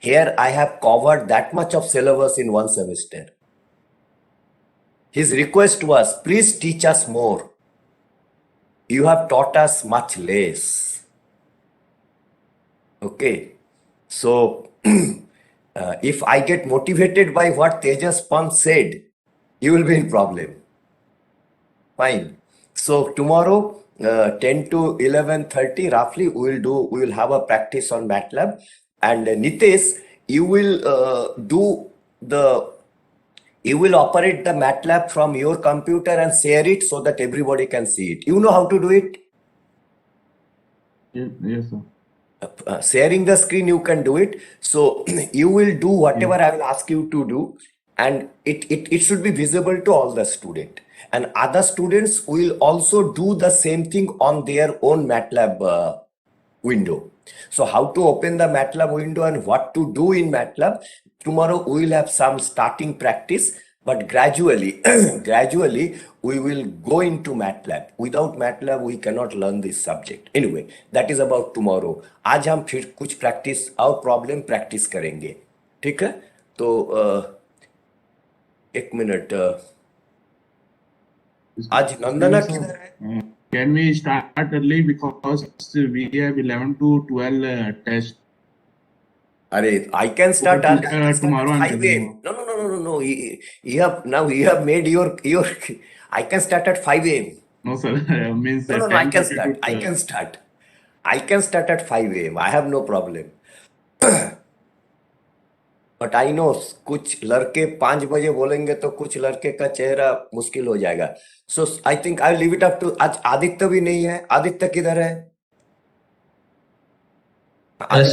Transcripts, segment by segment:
Here I have covered that much of syllabus in one semester. His request was, please teach us more. You have taught us much less. Okay. So if I get motivated by what Tejas Pant said, you will be in problem. Fine. So tomorrow, 10 to 11:30 roughly, we will have a practice on MATLAB. And Nitesh, you will you will operate the MATLAB from your computer and share it so that everybody can see it. You know how to do it? Yes, sir. Sharing the screen, you can do it. So you will do whatever I will ask you to do, and it should be visible to all the student. And other students will also do the same thing on their own MATLAB window. So how to open the MATLAB window and what to do in MATLAB, tomorrow we will have some starting practice, but gradually gradually we will go into MATLAB. Without MATLAB we cannot learn this subject. Anyway, that is about tomorrow. आज हम फिर कुछ practice और problem practice करेंगे, ठीक है? तो एक मिनट, आज नंदना किधर है? Can we start early because we have 11 to 12 test? I can start early. I can start Tomorrow at I'm 5 telling a.m. No. You have made your. I can start at 5 a.m. No, sir. Means No. I can start. 10:30 I can start at 5 a.m. I have no problem. But I know कुछ लड़के 5 बजे बोलेंगे तो कुछ लड़के का चेहरा मुश्किल हो जाएगा. So I think I leave it up to. आज आदित्य भी नहीं है. आदित्य किधर है?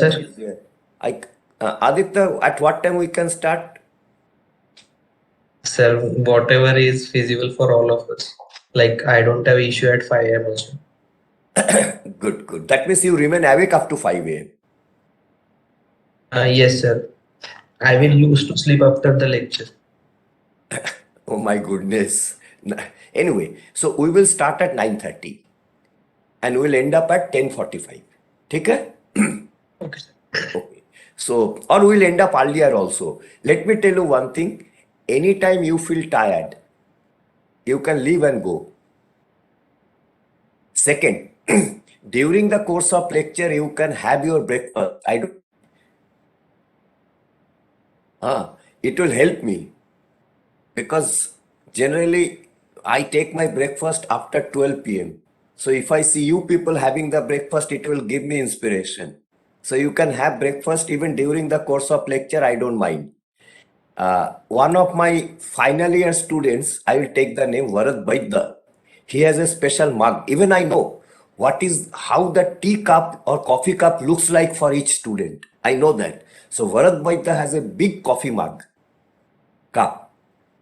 sir. Aditya, at what time we can start? Sir, whatever is feasible for all of us. Like, I don't have issue at 5 a.m. also. Good. That means you remain awake up to 5 a.m. Yes, sir. I will use to sleep after the lecture. Oh my goodness. Anyway, so we will start at 9:30 and we'll end up at 10:45. ठीक है? Okay, sir. Okay. So, or we'll end up earlier also. Let me tell you one thing. Anytime you feel tired, you can leave and go. Second, during the course of lecture, you can have your breakfast. It will help me because generally I take my breakfast after 12 p.m. So if I see you people having the breakfast, it will give me inspiration. So you can have breakfast even during the course of lecture. I don't mind. One of my final year students, I will take the name Varat Vaidya. He has a special mug. Even I know how the tea cup or coffee cup looks like for each student. I know that. So Varat Vaidya has a big coffee mug cup.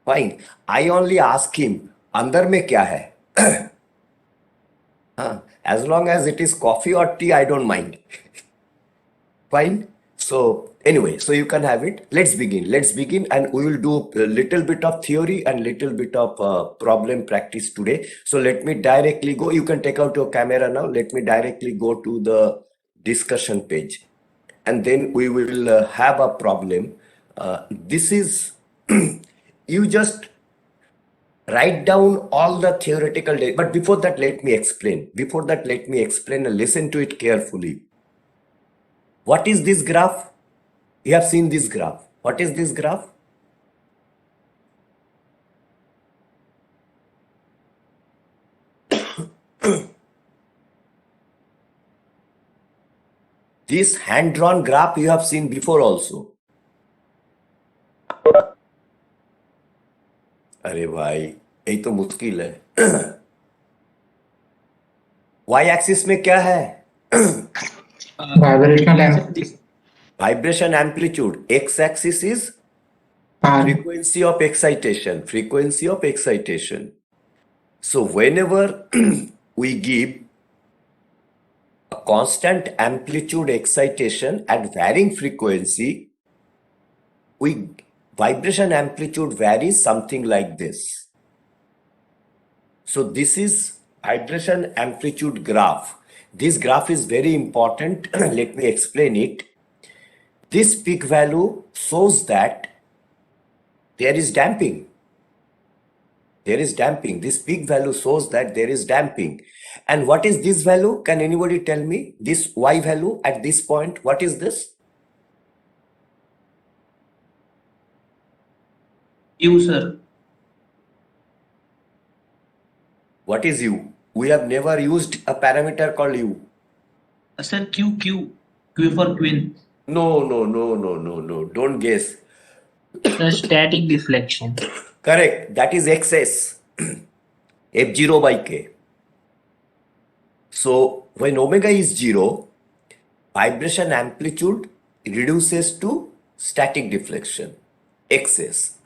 Fine. I only ask him, अंदर में क्या है? As long as it is coffee or tea, I don't mind. Fine. So anyway, so you can have it. Let's begin and we will do a little bit of theory and little bit of problem practice today. So let me directly go. You can take out your camera now. Let me directly go to the discussion page and then we will have a problem. This is you just write down all the theoretical data. But before that, let me explain and listen to it carefully. What is this graph? You have seen this graph. What is this graph? This hand-drawn graph you have seen before also. अरे भाई यही तो मुश्किल है. Y axis में क्या है? Vibration amplitude. X axis is frequency of excitation. So whenever we give a constant amplitude excitation at varying frequency, vibration amplitude varies something like this. So this is vibration amplitude graph. This graph is very important. Let me explain it. This peak value shows that there is damping. There is damping. This peak value shows that there is damping. And what is this value? Can anybody tell me this Y value at this point? What is this? U, sir. What is U? We have never used a parameter called U. Sir, Q, Q. Q for queen. No. Don't guess. The static deflection. Correct. That is excess. F0 by K. So when omega is 0, vibration amplitude reduces to static deflection, excess.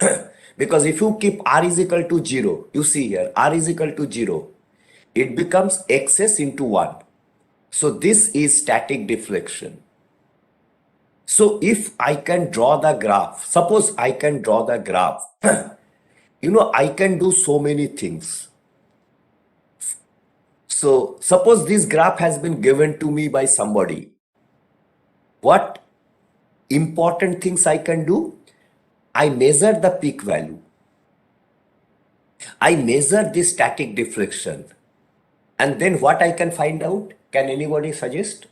Because if you keep R is equal to 0, you see here, R is equal to 0, it becomes excess into 1. So this is static deflection. So if I can draw the graph, suppose I can draw the graph, I can do so many things. So suppose this graph has been given to me by somebody. What important things I can do? I measure the peak value. I measure the static deflection. And then what I can find out? Can anybody suggest?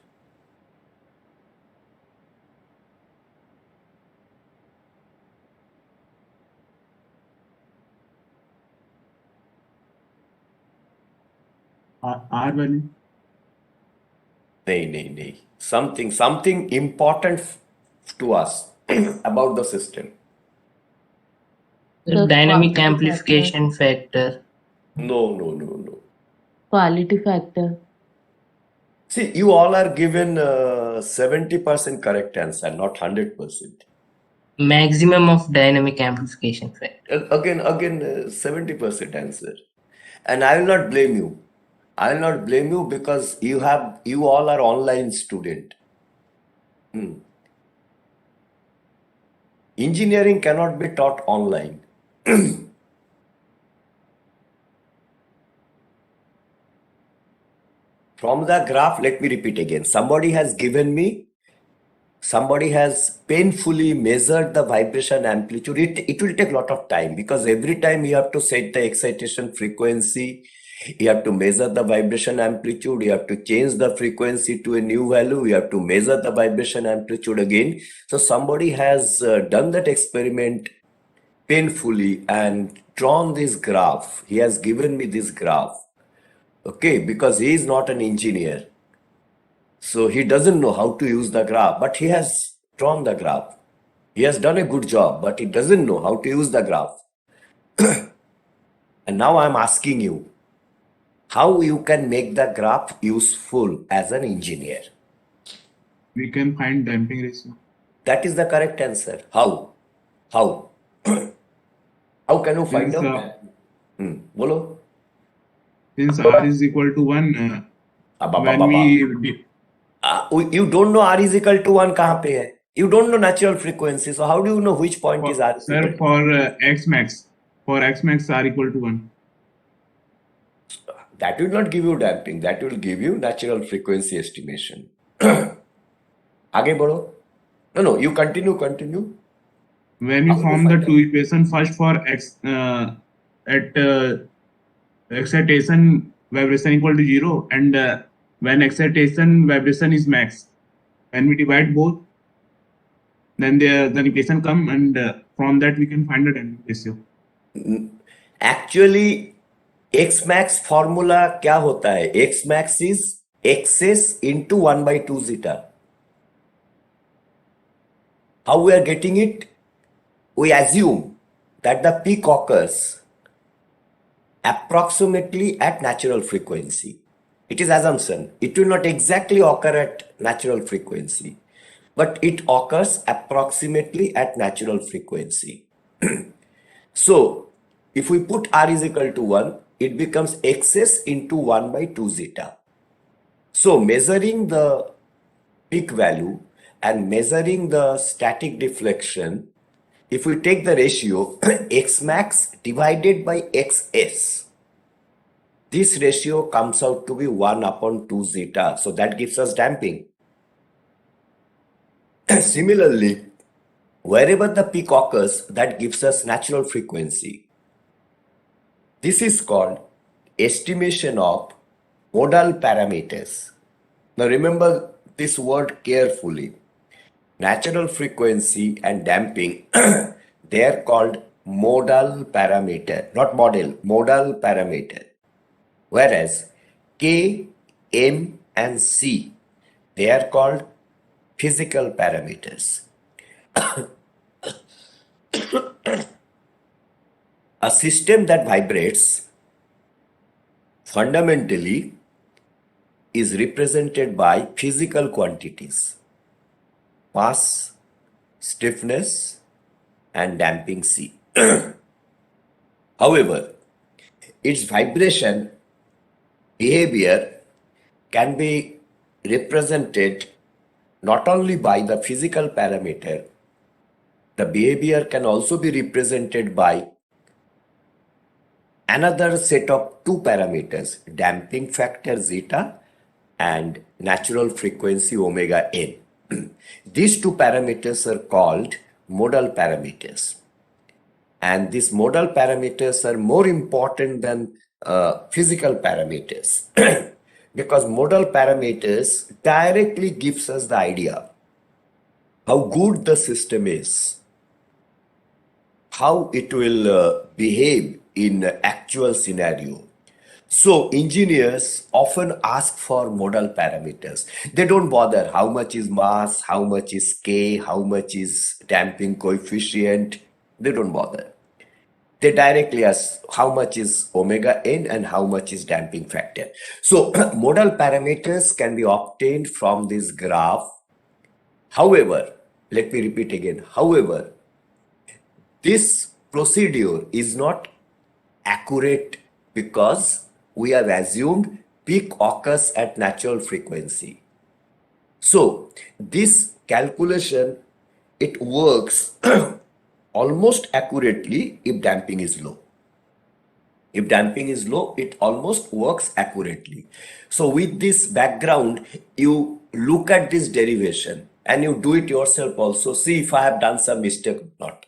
R value. No. Something important to us about the system. The The dynamic quality amplification factor. No. Quality factor. See, you all are given 70% correct answer, not 100%. Maximum of dynamic amplification factor. Again, 70% answer. And I will not blame you. I will not blame you because you all are online student. Engineering cannot be taught online. From the graph, let me repeat again. Somebody has painfully measured the vibration amplitude. It will take a lot of time because every time you have to set the excitation frequency, you have to measure the vibration amplitude, you have to change the frequency to a new value, you have to measure the vibration amplitude again. So somebody has done that experiment painfully and drawn this graph. He has given me this graph. Okay, because he is not an engineer. So he doesn't know how to use the graph, but he has drawn the graph. He has done a good job, but he doesn't know how to use the graph. And now I'm asking you, how you can make the graph useful as an engineer? We can find damping ratio. That is the correct answer. How? How can you find Since, out? Bolo. Since R is equal to 1, when we You don't know R is equal to 1 kahan pe hai? You don't know natural frequency. So how do you know which point is R? Sir, for X max R equal to 1. That will not give you damping. That will give you natural frequency estimation. आगे बढ़ो. No, you continue. When you How do you form the find two equation, first for X at excitation vibration equal to 0, and when excitation vibration is max, when we divide both, then the equation come, and from that we can find the damping ratio. Actually, X max formula क्या होता है? X max is excess into 1 by 2 zeta. How we are getting it? We assume that the peak occurs approximately at natural frequency. It is assumption. It will not exactly occur at natural frequency, but it occurs approximately at natural frequency. So if we put R is equal to 1, it becomes excess into 1 by 2 zeta. So measuring the peak value and measuring the static deflection, if we take the ratio X max divided by XS, this ratio comes out to be 1 upon 2 zeta. So that gives us damping. Similarly, wherever the peak occurs, that gives us natural frequency. This is called estimation of modal parameters. Now remember this word carefully. Natural frequency and damping, they are called modal parameter, not model, modal parameter. Whereas K, M, and C, they are called physical parameters. A system that vibrates fundamentally is represented by physical quantities: mass, stiffness, and damping C. However, its vibration behavior can be represented not only by the physical parameter, the behavior can also be represented by another set of two parameters, damping factor zeta and natural frequency omega n. These two parameters are called modal parameters. And these modal parameters are more important than physical parameters because modal parameters directly gives us the idea how good the system is, how it will behave in actual scenario. So engineers often ask for modal parameters. They don't bother how much is mass, how much is K, how much is damping coefficient. They don't bother. They directly ask how much is omega n and how much is damping factor. So modal parameters can be obtained from this graph. However, let me repeat again. However, this procedure is not accurate because we have assumed peak occurs at natural frequency. So this calculation, it works almost accurately if damping is low. If damping is low, it almost works accurately. So with this background, you look at this derivation and you do it yourself also. See if I have done some mistake or not.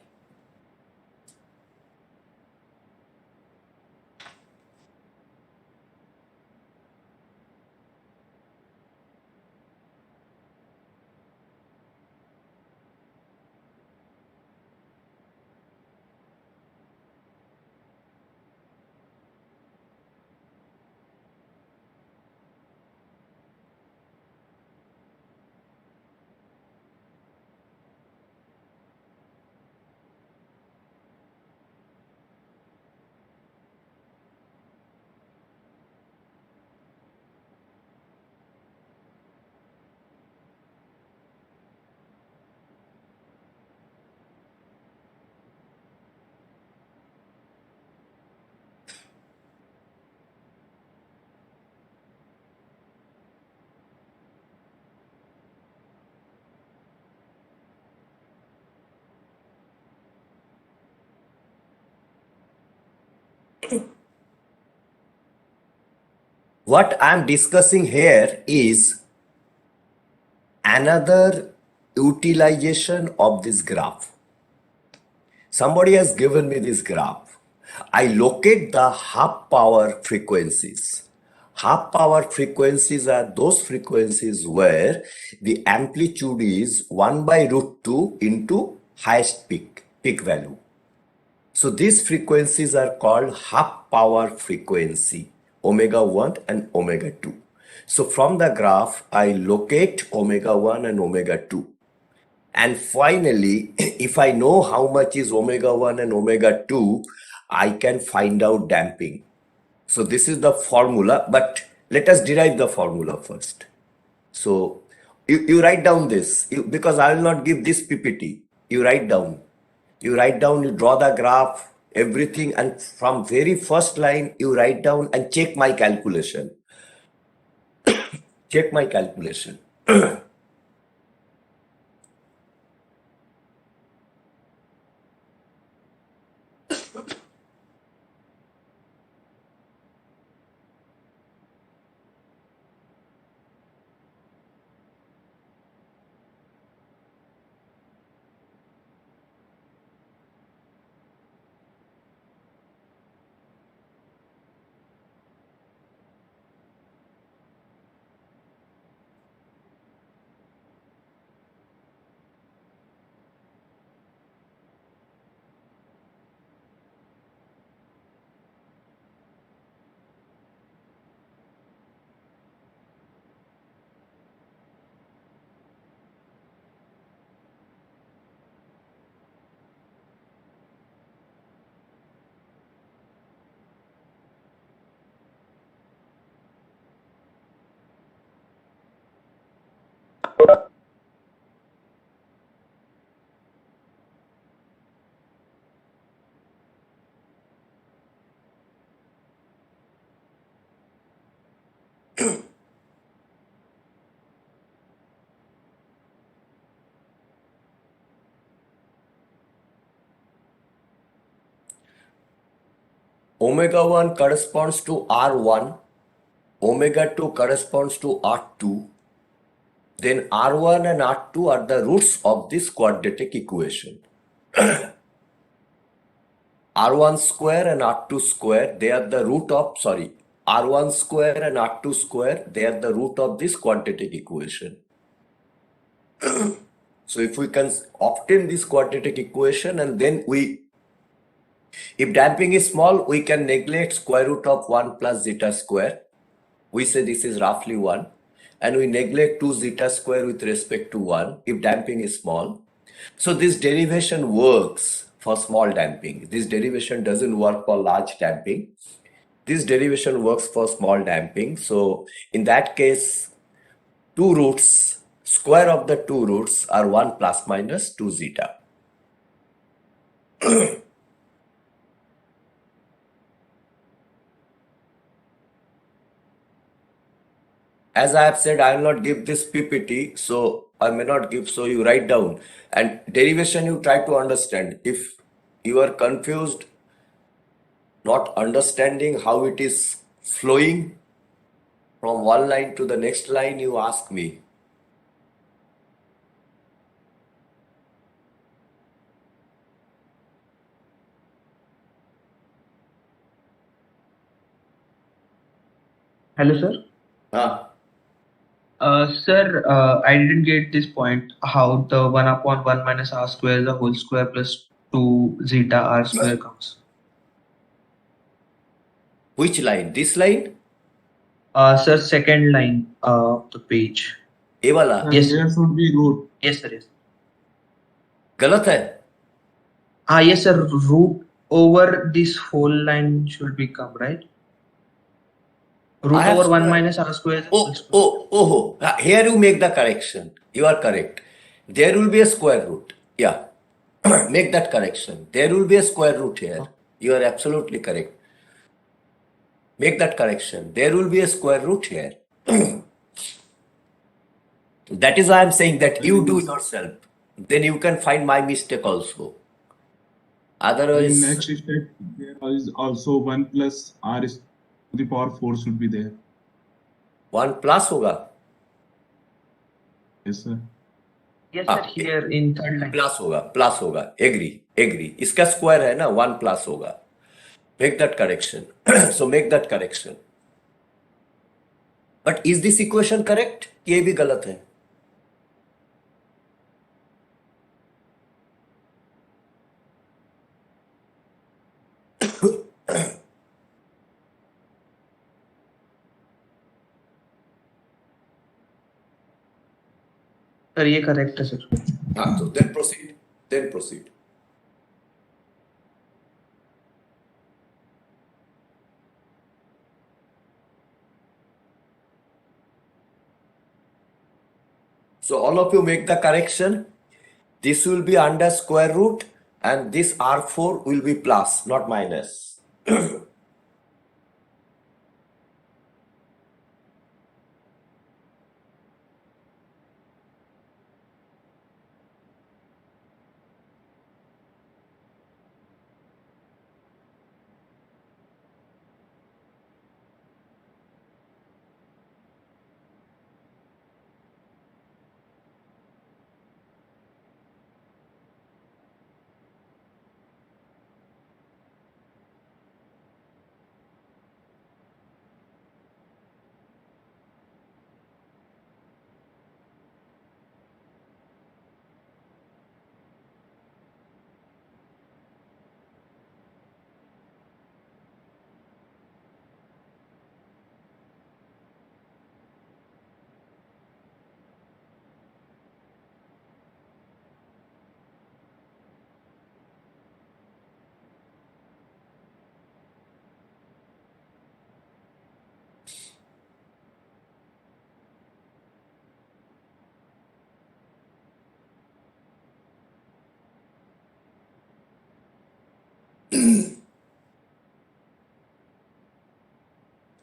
What I'm discussing here is another utilization of this graph. Somebody has given me this graph. I locate the half power frequencies. Half power frequencies are those frequencies where the amplitude is 1 by root 2 into highest peak value. So these frequencies are called half power frequency, omega 1 and omega 2. So from the graph, I locate omega 1 and omega 2. And finally, if I know how much is omega 1 and omega 2, I can find out damping. So this is the formula, but let us derive the formula first. So you write down this because I will not give this PPT. You write down. You write down, you draw the graph, everything, and from very first line, you write down and check my calculation. Check my calculation. omega 1 corresponds to R1, omega 2 corresponds to R2, then R1 and R2 are the roots of this quadratic equation. R1 square and R2 square, they are the root of, sorry, R1 square and R2 square, they are the root of this quadratic equation. So if we can obtain this quadratic equation and then if damping is small, we can neglect square root of 1 plus zeta square. We say this is roughly 1. And we neglect 2 zeta square with respect to 1 if damping is small. So this derivation works for small damping. This derivation doesn't work for large damping. This derivation works for small damping. So in that case, square of the two roots are 1 plus minus 2 zeta. As I have said, I will not give this PPT, so I may not give, so you write down. And derivation you try to understand. If you are confused, not understanding how it is flowing from one line to the next line, you ask me. Hello, sir. Sir, I didn't get this point. How the 1 upon 1 minus r square the whole square plus 2 zeta r square comes. Which line? This line? Sir, second line of the page. ये वाला? Sir, Yes. there should be root. Yes, sir. Yes. गलत है? Yes, sir. Root over this whole line should become, right? Root I have over 1 square. minus r square. The whole square. Oh. Here you make the correction. You are correct. There will be a square root. Yeah. Make that correction. There will be a square root here. You are absolutely correct. Make that correction. There will be a square root here. That is why I'm saying that you do yourself. Then you can find my mistake also. In Otherwise, next step, there is also 1 plus r is to the power 4 should be there. 1 plus होगा. Yes, sir. Yes, sir. Here in third line. Plus होगा. Agree. इसका square है ना, 1 plus होगा. Make that correction. So make that correction. But is this equation correct? ये भी गलत है. Sir, ये correct है, sir. So then proceed. So all of you make the correction. This will be under square root and this R4 will be plus, not minus.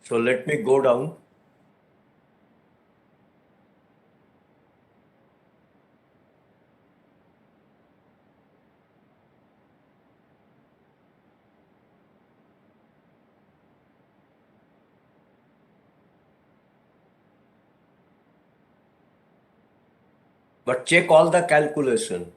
So let me go down. but check all the calculation.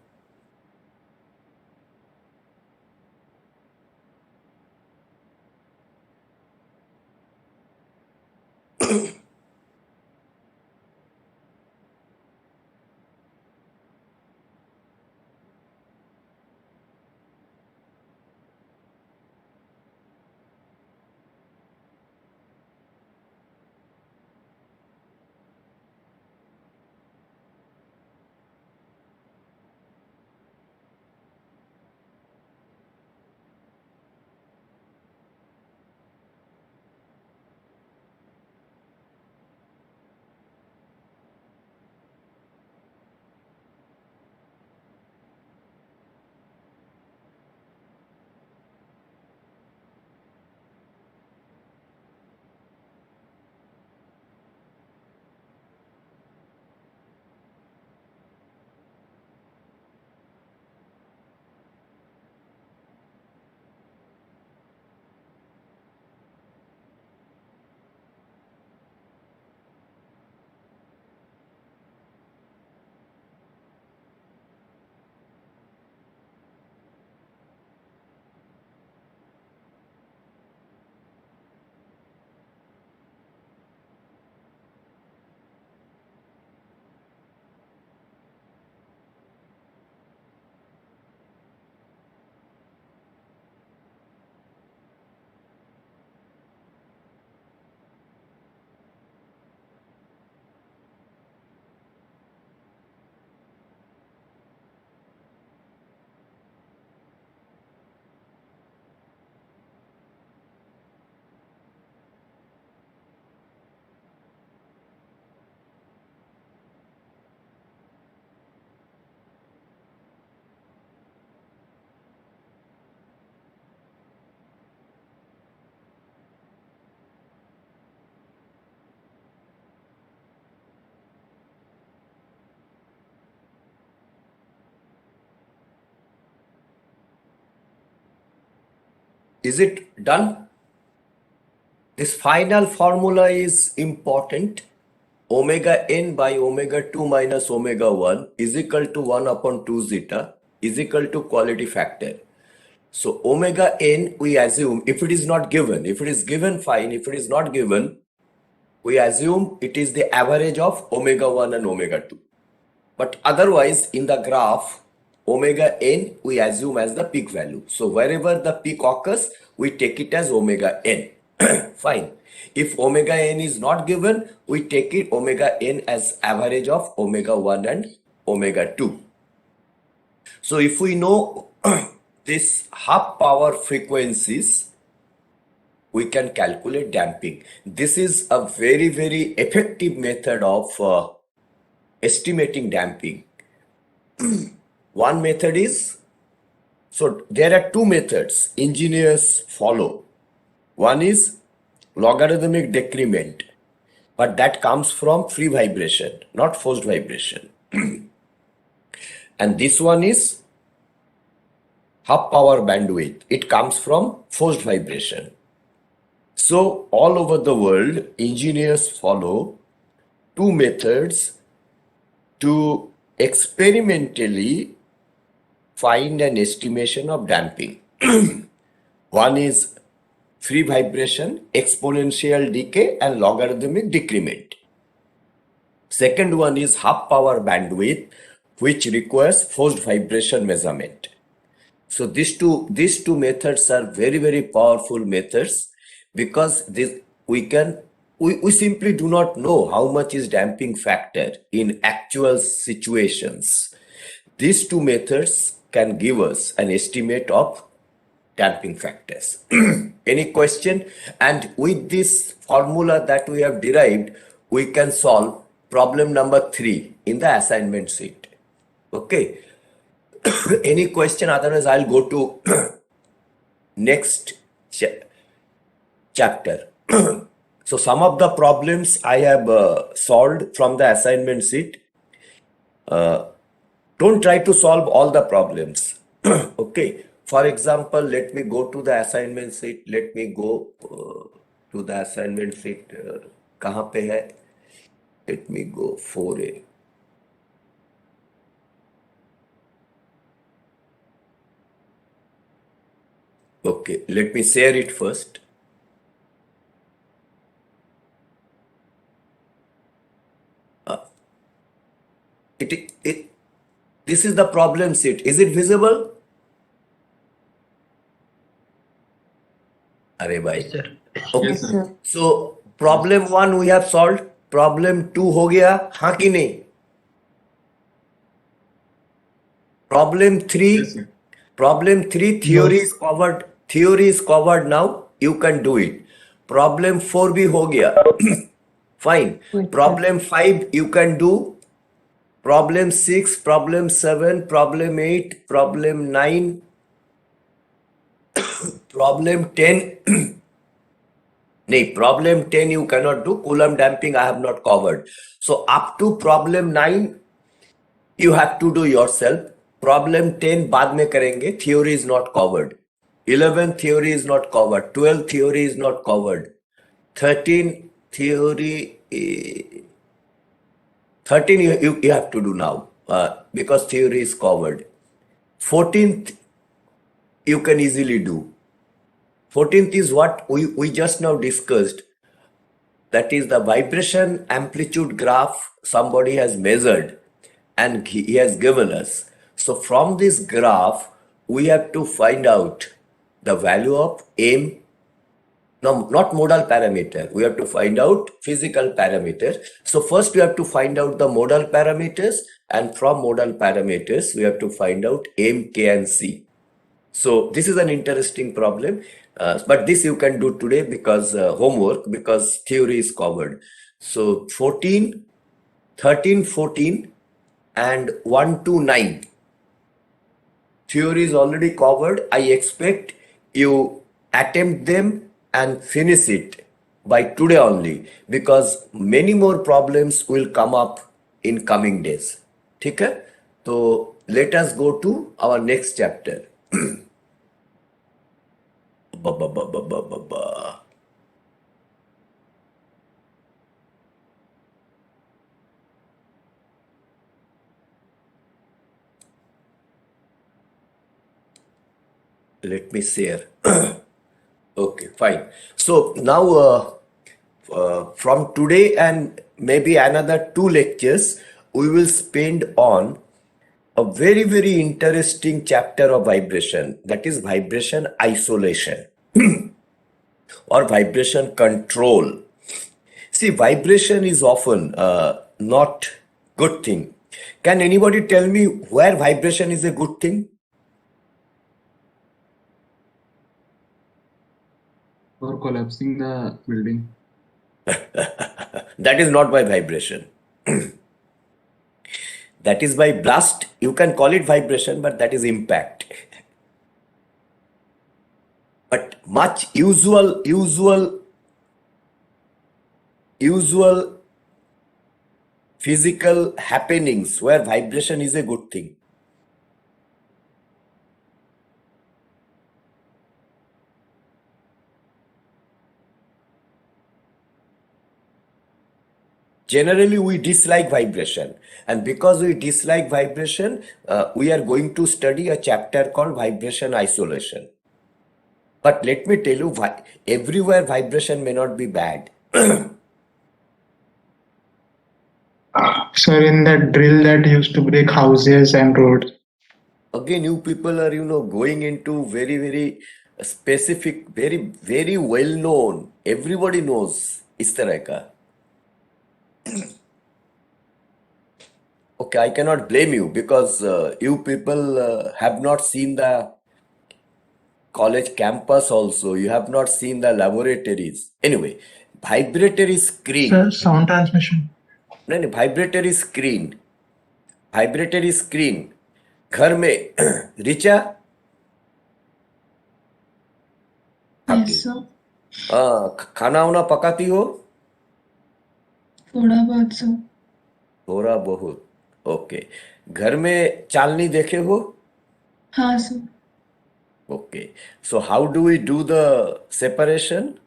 Is it done? This final formula is important. Omega n by omega 2 minus omega 1 is equal to 1 upon 2 zeta is equal to quality factor. So omega n, we assume, if it is not given, if it is given, fine. If it is not given, we assume it is the average of omega 1 and omega 2. But otherwise, in the graph, omega n we assume as the peak value. So wherever the peak occurs, we take it as omega n. Fine. If omega n is not given, we take it omega n as average of omega 1 and omega 2. So if we know this half power frequencies, we can calculate damping. This is a very, very effective method of estimating damping. One method is, so there are two methods engineers follow. One is logarithmic decrement, but that comes from free vibration, not forced vibration. And this one is half power bandwidth. It comes from forced vibration. So all over the world, engineers follow two methods to experimentally find an estimation of damping. One is free vibration, exponential decay, and logarithmic decrement. Second one is half power bandwidth, which requires forced vibration measurement. So these two methods are very, very powerful methods, because we simply do not know how much is damping factor in actual situations. These two methods can give us an estimate of damping factors. Any question? And with this formula that we have derived, we can solve problem number 3 in the assignment sheet. Okay. Any question? Otherwise, I'll go to next chapter. So some of the problems I have solved from the assignment sheet. Don't try to solve all the problems. Okay. For example, let me go to the assignment sheet. Let me go to the assignment sheet. कहाँ पे है? Let me go 4A. Okay, let me share it first. It this is the problem sheet. Is it visible? Arey bhai. Sir. Okay. Yes, sir. sir. So problem 1 we have solved. Problem 2 हो गया, हाँ कि नहीं? Problem 3, Yes, sir. problem 3 theory is covered. Theory is covered now. You can do it. Problem 4 भी हो गया. Fine. Yes, sir. Problem 5 you can do. Problem 6, problem 7, problem 8, problem 9, problem 10. No, problem 10 you cannot do. Coulomb damping I have not covered. So up to problem 9 you have to do yourself. Problem 10 बाद में करेंगे. Theory is not covered. 11 theory is not covered. 12 theory is not covered. 13 theory. 13 you have to do now because theory is covered. 14th you can easily do. 14th is what we just now discussed. That is the vibration amplitude graph somebody has measured and he has given us. So from this graph, we have to find out the value of M. No, not modal parameter. We have to find out physical parameter. So first we have to find out the modal parameters, and from modal parameters, we have to find out M, K, and C. So this is an interesting problem, but this you can do today because homework, because theory is covered. So 14, 13, 14, and 1 to 9. Theory is already covered. I expect you attempt them and finish it by today only because many more problems will come up in coming days. ठीक है? So let us go to our next chapter. Ba, ba, ba, ba, ba, ba, ba. Let me share. Okay, fine. So now from today and maybe another 2 lectures, we will spend on a very, very interesting chapter of vibration. That is vibration isolation or vibration control. See, vibration is often not good thing. Can anybody tell me where vibration is a good thing? For collapsing the building. That is not by vibration. That is by blast. You can call it vibration, but that is impact. But much usual physical happenings where vibration is a good thing. Generally, we dislike vibration, and because we dislike vibration, we are going to study a chapter called vibration isolation. But let me tell you, everywhere vibration may not be bad. Sir, in that drill that used to break houses and roads. Again, you people are, going into very, very specific, very, very well known. Everybody knows इस तरह का. Okay, I cannot blame you because you people have not seen the college campus also. You have not seen the laboratories. Anyway, vibratory screen. Sir, sound transmission. नहीं vibratory screen. Vibratory screen. घर में Richa Yes, sir. खाना वाना पकाती हो? थोड़ा बहुत sir. थोड़ा बहुत. ओके. घर में चालनी देखे हो? हाँ sir. Okay. So how do we do the separation?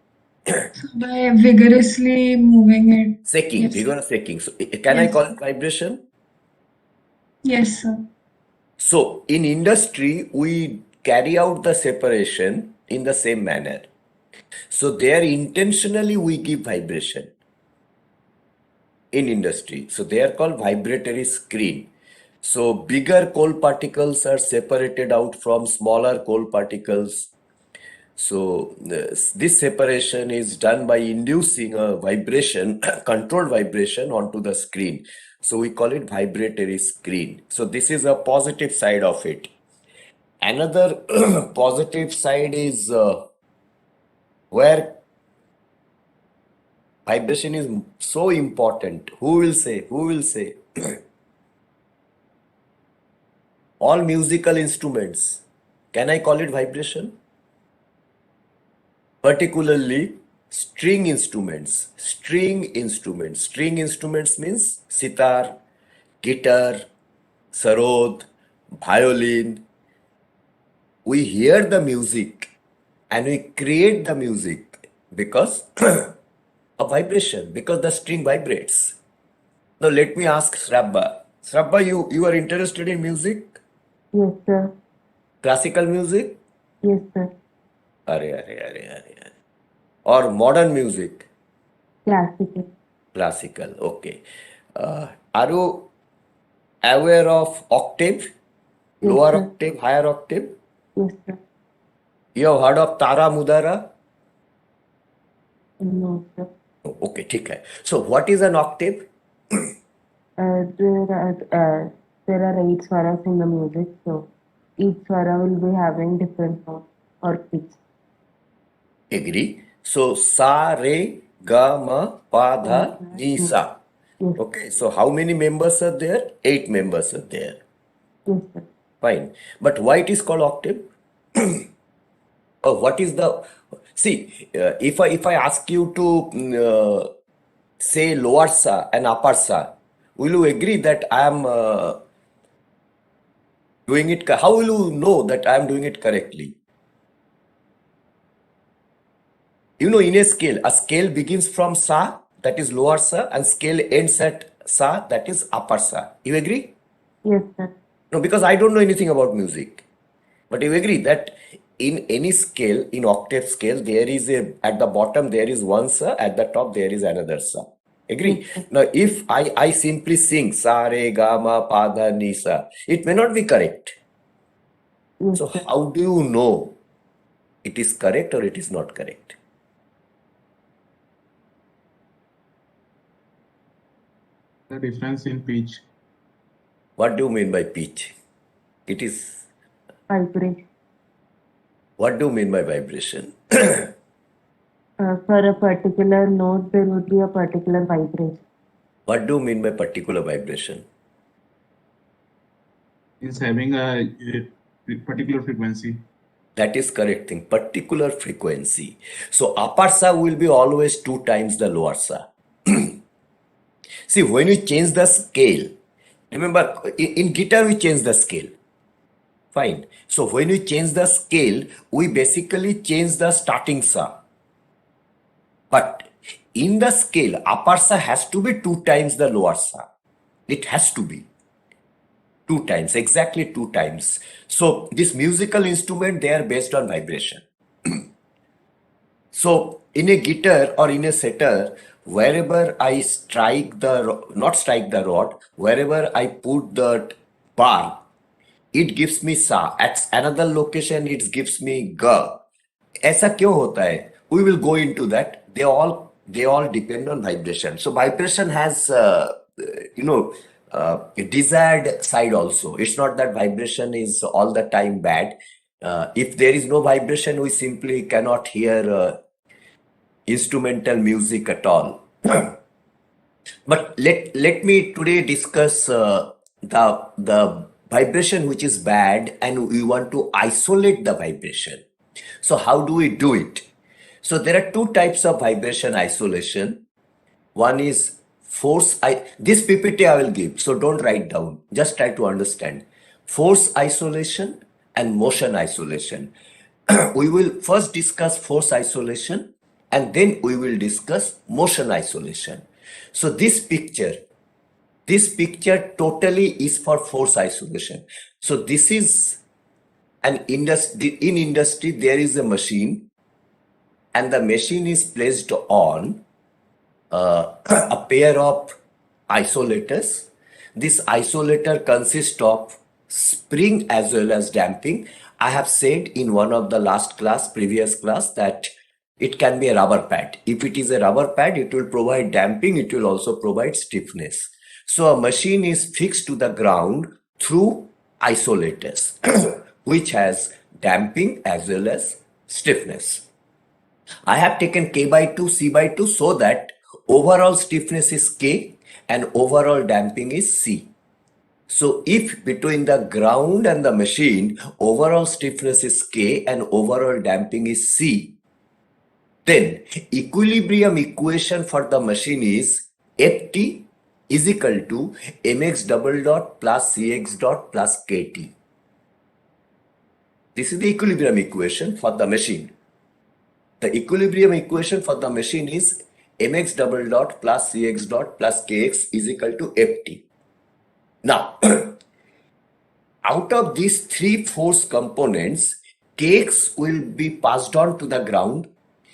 So by vigorously moving it. Shaking, Yes. vigorous shaking. So can I Yes. call it vibration? Yes, sir. So in industry, we carry out the separation in the same manner. So there intentionally we give vibration in industry. So they are called vibratory screen. So bigger coal particles are separated out from smaller coal particles. So this separation is done by inducing a vibration, controlled vibration onto the screen. So we call it vibratory screen. So this is a positive side of it. Another positive side is where vibration is so important. Who will say? Who will say? All musical instruments. Can I call it vibration? Particularly string instruments. String instruments. String instruments means sitar, guitar, sarod, violin. We hear the music and we create the music because a vibration, because the string vibrates. Now let me ask Shrabha. Shrabha, you are interested in music? Yes, sir. Classical music? Yes, sir. Are. Or modern music? Classical. Classical, okay. Are you aware of octave? Yes, Lower sir. octave, higher octave? Yes, sir. You have heard of Tara Mudara? No, sir. Okay, ठीक है. So what is an octave? There are 8 swaras in the music, so each swara will be having different notes or pitch. Agree. So sa, re, ga, ma, pa, dha, ni, sa. Yes, Okay, so how many members are there? 8 members are there. yes, sir. Fine. But why it is called octave? What is the... See, if I ask you to say lower sa and upper sa, will you agree that I am doing it? How will you know that I am doing it correctly? You know, in a scale begins from sa, that is lower sa, and scale ends at sa, that is upper sa. You agree? Yes, sir. No, because I don't know anything about music. But you agree that in any scale, in octave scale, there is at the bottom there is one sa, at the top there is another sa. Agree? Now, if I simply sing sa, re, ga, ma, pa, dha, ni, sa, it may not be correct. Yes, So sir. how do you know it is correct or it is not correct? The difference in pitch. What do you mean by pitch? It is, Vibration. what do you mean by vibration? For a particular note, there would be a particular vibration. What do you mean by particular vibration? Is having a particular frequency. That is correct thing, particular frequency. So upper sa will be always 2 times the lower sa. See, when we change the scale, remember in guitar we change the scale. Fine. So when we change the scale, we basically change the starting sa. But in the scale, upper sa has to be 2 times the lower sa. It has to be 2 times, exactly 2 times. So this musical instrument, they are based on vibration. So in a guitar or in a setar, wherever I not strike the rod, wherever I put the bar, it gives me sa. At another location, it gives me ga. ऐसा क्यों होता है? We will go into that. They all depend on vibration. So vibration has a desired side also. It's not that vibration is all the time bad. If there is no vibration, we simply cannot hear instrumental music at all. But let me today discuss the vibration which is bad, and we want to isolate the vibration. So how do we do it? So there are 2 types of vibration isolation. One is force. This PPT I will give, so don't write down. Just try to understand. Force isolation and motion isolation. We will first discuss force isolation and then we will discuss motion isolation. So this picture totally is for force isolation. So this is And in industry, there is a machine, and the machine is placed on a pair of isolators. This isolator consists of spring as well as damping. I have said in one of the previous class, that it can be a rubber pad. If it is a rubber pad, it will provide damping, it will also provide stiffness. So a machine is fixed to the ground through isolators, which has damping as well as stiffness. I have taken K by 2, C by 2 so that overall stiffness is K and overall damping is C. So if between the ground and the machine, overall stiffness is K and overall damping is C, then equilibrium equation for the machine is Ft is equal to mx double dot plus cx dot plus kt. This is the equilibrium equation for the machine. The equilibrium equation for the machine is mx double dot plus cx dot plus kx is equal to Ft. Now, out of these three force components, kx will be passed on to the ground,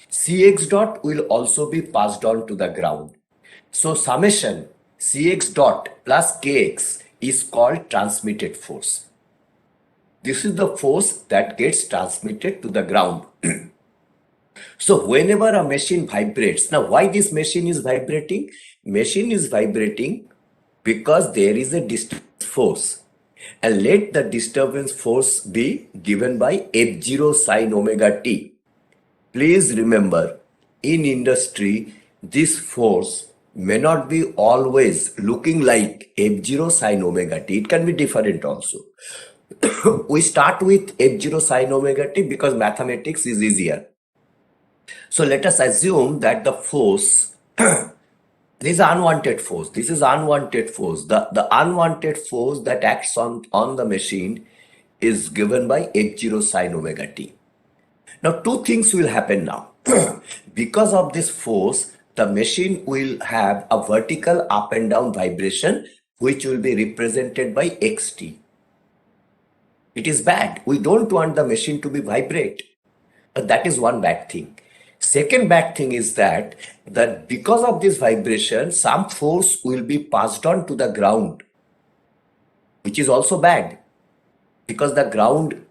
cx dot will also be passed on to the ground. So summation cx dot plus kx is called transmitted force. This is the force that gets transmitted to the ground. So whenever a machine vibrates, now why this machine is vibrating? Machine is vibrating because there is a disturbance force. And let the disturbance force be given by F0 sine omega t. Please remember, in industry, this force may not be always looking like F0 sine omega t. It can be different also. We start with F0 sine omega t because mathematics is easier. So let us assume that the force, this is unwanted force. This is unwanted force. The unwanted force that acts on the machine is given by F0 sine omega t. Now, two things will happen now. Because of this force, the machine will have a vertical up and down vibration, which will be represented by xt. It is bad. We don't want the machine to be vibrate. That is one bad thing. Second bad thing is that because of this vibration, some force will be passed on to the ground, which is also bad, because the ground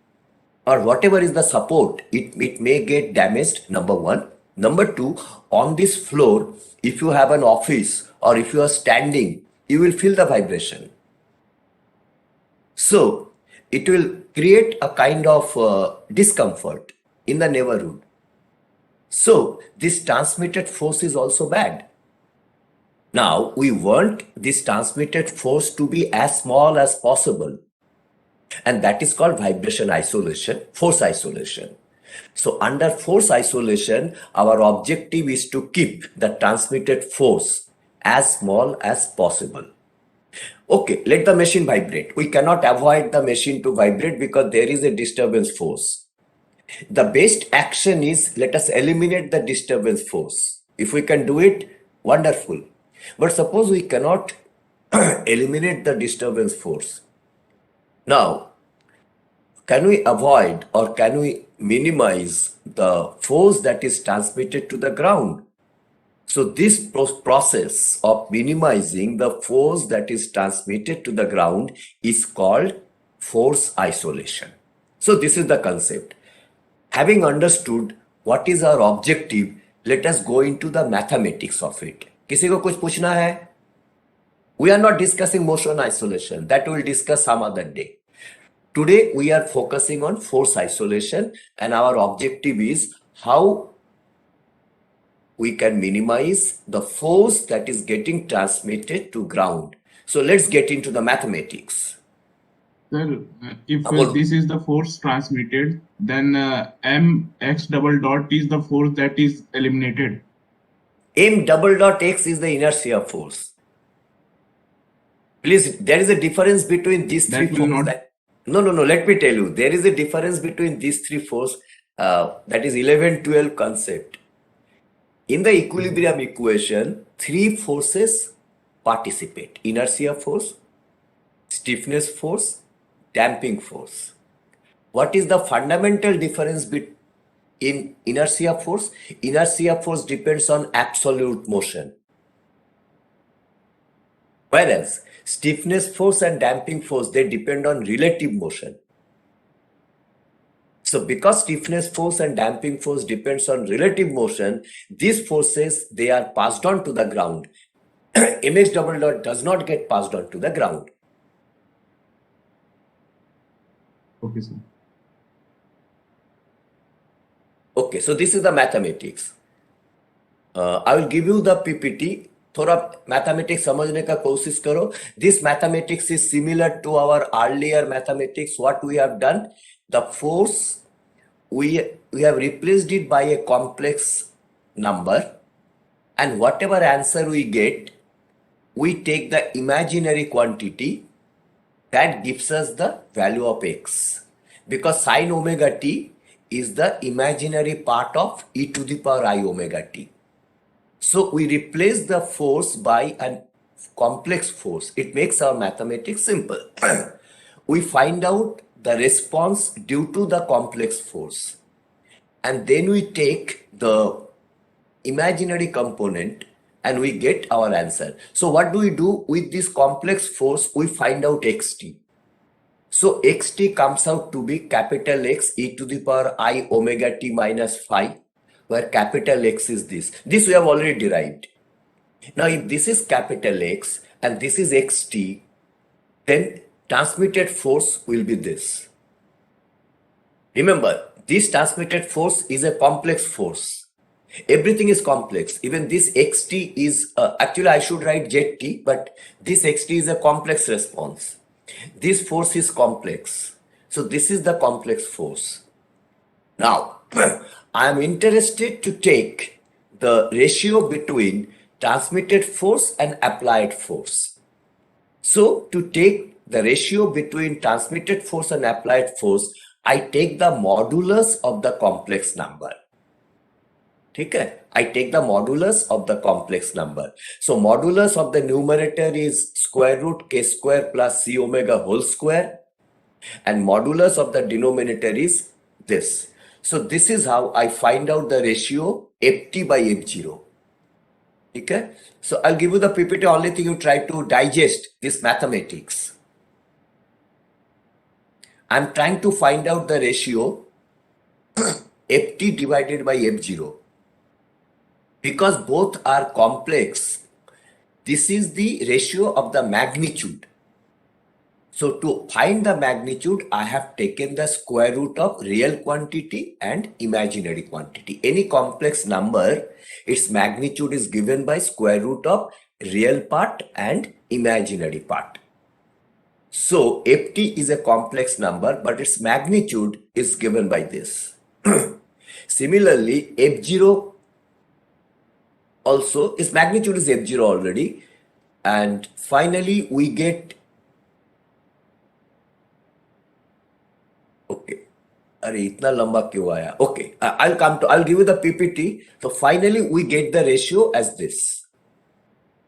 or whatever is the support, it may get damaged, number one. Number two, on this floor, if you have an office or if you are standing, you will feel the vibration. So it will create a kind of discomfort in the neighborhood. So this transmitted force is also bad. Now we want this transmitted force to be as small as possible. And that is called vibration isolation, force isolation. So under force isolation, our objective is to keep the transmitted force as small as possible. Okay, let the machine vibrate. We cannot avoid the machine to vibrate because there is a disturbance force. The best action is, let us eliminate the disturbance force. If we can do it, wonderful. But suppose we cannot eliminate the disturbance force. Now, can we avoid or can we minimize the force that is transmitted to the ground? So this process of minimizing the force that is transmitted to the ground is called force isolation. So this is the concept. Having understood what is our objective, let us go into the mathematics of it. किसी को कुछ पूछना है? We are not discussing motion isolation. That we will discuss some other day. Today we are focusing on force isolation, and our objective is how we can minimize the force that is getting transmitted to ground. So let's get into the mathematics. Sir, if this is the force transmitted, then mx double dot is the force that is eliminated. M double dot x is the inertia force. Please, there is a difference between these three forces. No, let me tell you. There is a difference between these three forces. That is 11-12 concept. In the equilibrium equation, three forces participate: inertia force, stiffness force, damping force. What is the fundamental difference in inertia force? Inertia force depends on absolute motion. Whereas stiffness force and damping force, they depend on relative motion. So because stiffness force and damping force depends on relative motion, these forces, they are passed on to the ground. Mx double dot does not get passed on to the ground. Okay, sir. Okay, so this is the mathematics. I will give you the PPT. थोड़ा mathematics समझने का कोशिश करो. This mathematics is similar to our earlier mathematics. What we have done, the force, we have replaced it by a complex number, and whatever answer we get, we take the imaginary quantity that gives us the value of x, because sine omega t is the imaginary part of e to the power I omega t. So we replace the force by a complex force. It makes our mathematics simple. We find out the response due to the complex force, and then we take the imaginary component and we get our answer. So what do we do with this complex force? We find out xt. So xt comes out to be capital X e to the power I omega t minus phi, where capital X is this. This we have already derived. Now if this is capital X and this is xt, then transmitted force will be this. Remember, this transmitted force is a complex force. Everything is complex. Even this xt is, actually I should write zt, but this xt is a complex response. This force is complex. So this is the complex force. Now, I am interested to take the ratio between transmitted force and applied force. So to take the ratio between transmitted force and applied force, I take the modulus of the complex number. Okay? I take the modulus of the complex number. So modulus of the numerator is square root k square plus c omega whole square, and modulus of the denominator is this. So this is how I find out the ratio ft by f0. Okay? So I'll give you the PPT. Only thing, you try to digest this mathematics. I'm trying to find out the ratio ft divided by f0. Because both are complex, this is the ratio of the magnitude. So to find the magnitude, I have taken the square root of real quantity and imaginary quantity. Any complex number, its magnitude is given by square root of real part and imaginary part. So ft is a complex number, but its magnitude is given by this. Similarly, f0 also, its magnitude is f0 already. And finally, we get, okay, अरे इतना लंबा क्यों आया? Okay, I'll give you the PPT. So finally, we get the ratio as this.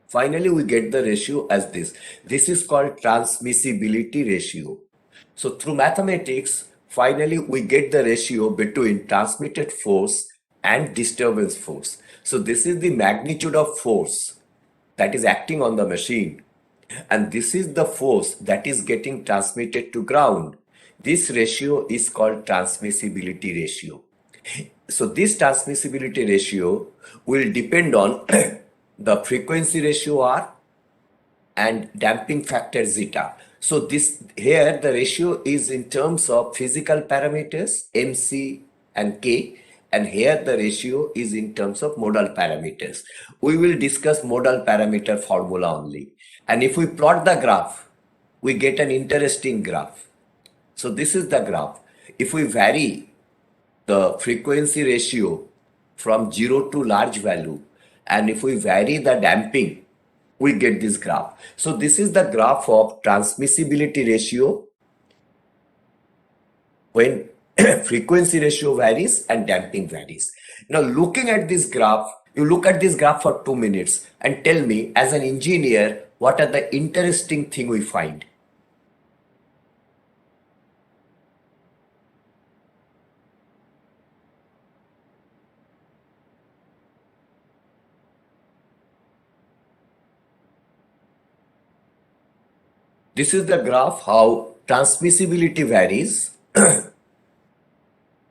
Finally, we get the ratio as this. This is called transmissibility ratio. So through mathematics, finally, we get the ratio between transmitted force and disturbance force. So this is the magnitude of force that is acting on the machine, and this is the force that is getting transmitted to ground. This ratio is called transmissibility ratio. So this transmissibility ratio will depend on the frequency ratio R and damping factor zeta. So this here the ratio is in terms of physical parameters MC and K, and here the ratio is in terms of modal parameters. We will discuss modal parameter formula only. And if we plot the graph, we get an interesting graph. So this is the graph. If we vary the frequency ratio from 0 to large value, and if we vary the damping, we get this graph. So this is the graph of transmissibility ratio when frequency ratio varies and damping varies. Now looking at this graph, you look at this graph for 2 minutes and tell me, as an engineer, what are the interesting thing we find? This is the graph how transmissibility varies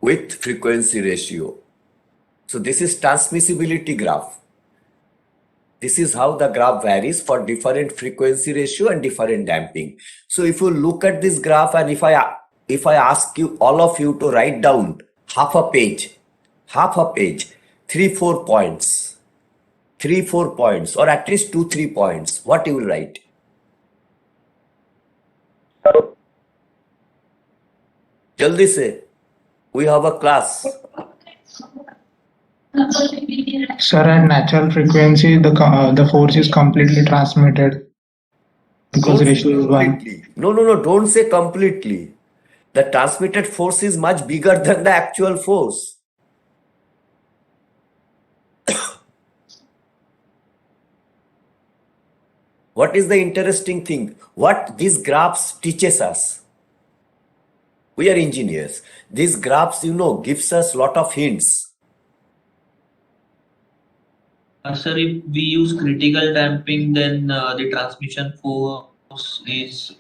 with frequency ratio. So this is transmissibility graph. This is how the graph varies for different frequency ratio and different damping. So if you look at this graph, and if I ask you, all of you, to write down half a page, 3-4 points, or at least 2-3 points, what you will write? Jaldi se, we have a class. Sir, at natural frequency, the force is completely transmitted because Don't say ratio is 1. completely. No, don't say completely. The transmitted force is much bigger than the actual force. What is the interesting thing? What these graphs teaches us? We are engineers. These graphs, gives us lot of hints. Sir, if we use critical damping, then the transmission force is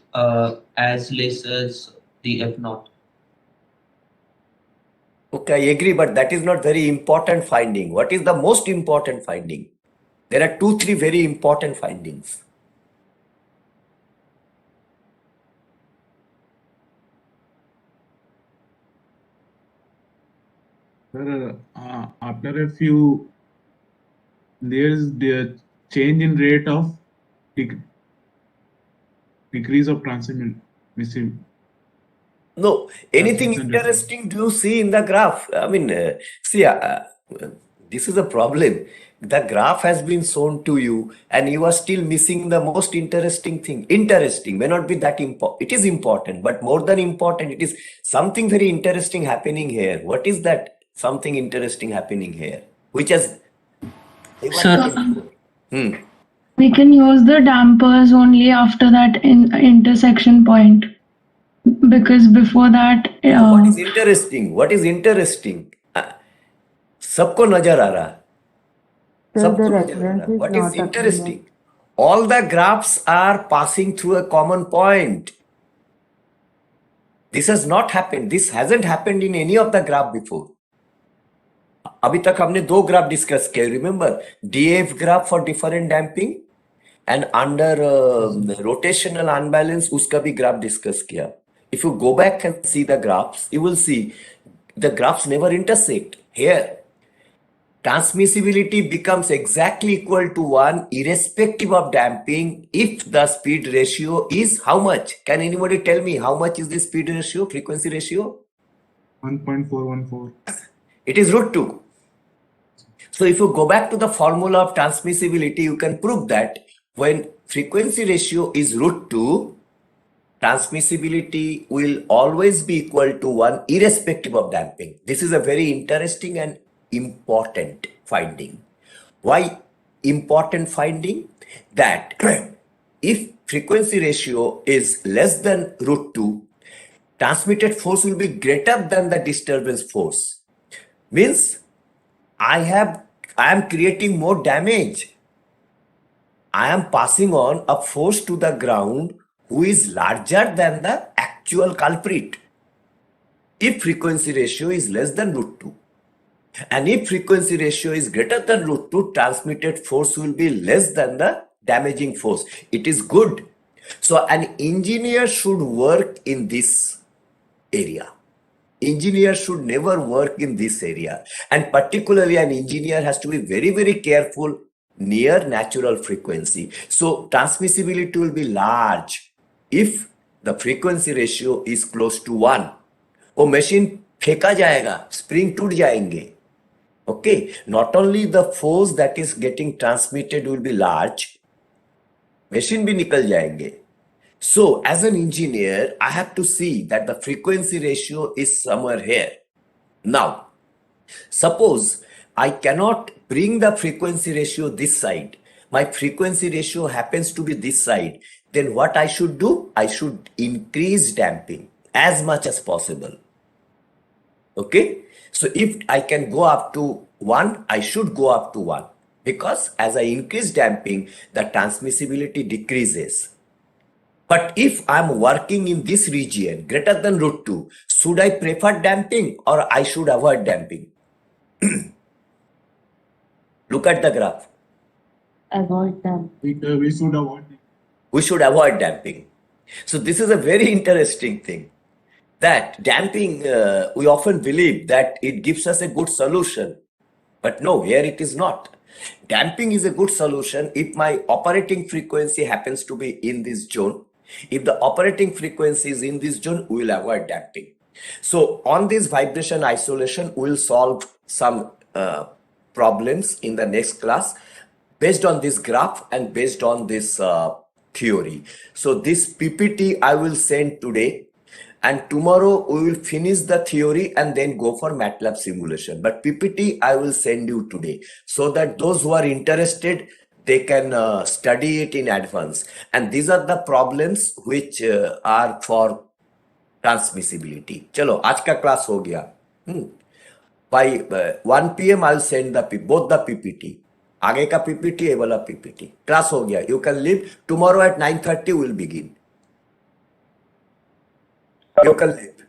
as less as the F naught. Okay, I agree, but that is not very important finding. What is the most important finding? There are 2-3 very important findings. Sir, after a few, there's the change in rate of decrease of transmission. No, anything Transmission interesting do you see in the graph? I mean, this is a problem. The graph has been shown to you and you are still missing the most interesting thing. Interesting may not be that important. It is important, but more than important, it is something very interesting happening here. What is that something interesting happening here? Which has... Sir. We can use the dampers only after that intersection point, because before that What is interesting? What is interesting? सबको नजर आ रहा. So सबको the नजर आ reference रहा. is What not is appearing. interesting? All the graphs are passing through a common point. This has not happened. This hasn't happened in any of the graph before. अभी तक हमने 2 graph discuss किए. Remember, DAF graph for different damping and under rotational unbalance उसका भी graph discuss किया. If you go back and see the graphs, you will see the graphs never intersect. Here, transmissibility becomes exactly equal to 1 irrespective of damping if the speed ratio is how much? Can anybody tell me how much is the speed ratio, frequency ratio? 1.414. It is root 2. So if you go back to the formula of transmissibility, you can prove that when frequency ratio is root 2, transmissibility will always be equal to 1 irrespective of damping. This is a very interesting and important finding. Why important finding? That if frequency ratio is less than root 2, transmitted force will be greater than the disturbance force. Means I am creating more damage. I am passing on a force to the ground who is larger than the actual culprit. If frequency ratio is less than root 2. And if frequency ratio is greater than root 2, transmitted force will be less than the damaging force. It is good. So an engineer should work in this area. Engineer should never work in this area. And particularly an engineer has to be very, very careful near natural frequency. So transmissibility will be large if the frequency ratio is close to 1. वो machine फेंका जाएगा, spring टूट जाएंगे. Okay, not only the force that is getting transmitted will be large, machine भी निकल जाएंगे. So as an engineer, I have to see that the frequency ratio is somewhere here. Now, suppose I cannot bring the frequency ratio this side. My frequency ratio happens to be this side. Then what I should do? I should increase damping as much as possible. Okay. So if I can go up to 1, I should go up to 1. Because as I increase damping, the transmissibility decreases. But if I'm working in this region greater than root 2, should I prefer damping or I should avoid damping? Look at the graph. Avoid them. We should avoid it. We should avoid damping. So this is a very interesting thing. That damping, we often believe that it gives us a good solution. But no, here it is not. Damping is a good solution if my operating frequency happens to be in this zone. If the operating frequency is in this zone, we will avoid damping. So on this vibration isolation, we will solve some problems in the next class based on this graph and based on this theory. So this PPT I will send today, and tomorrow we will finish the theory and then go for MATLAB simulation. But PPT I will send you today so that those who are interested, they can study it in advance. And these are the problems which are for transmissibility. Chalo, आज का class हो गया. By 1 p.m. I'll send both the PPT. आगे का PPT, ये वाला PPT. Class हो गया. You can leave. Tomorrow at 9:30 we'll begin. You can leave.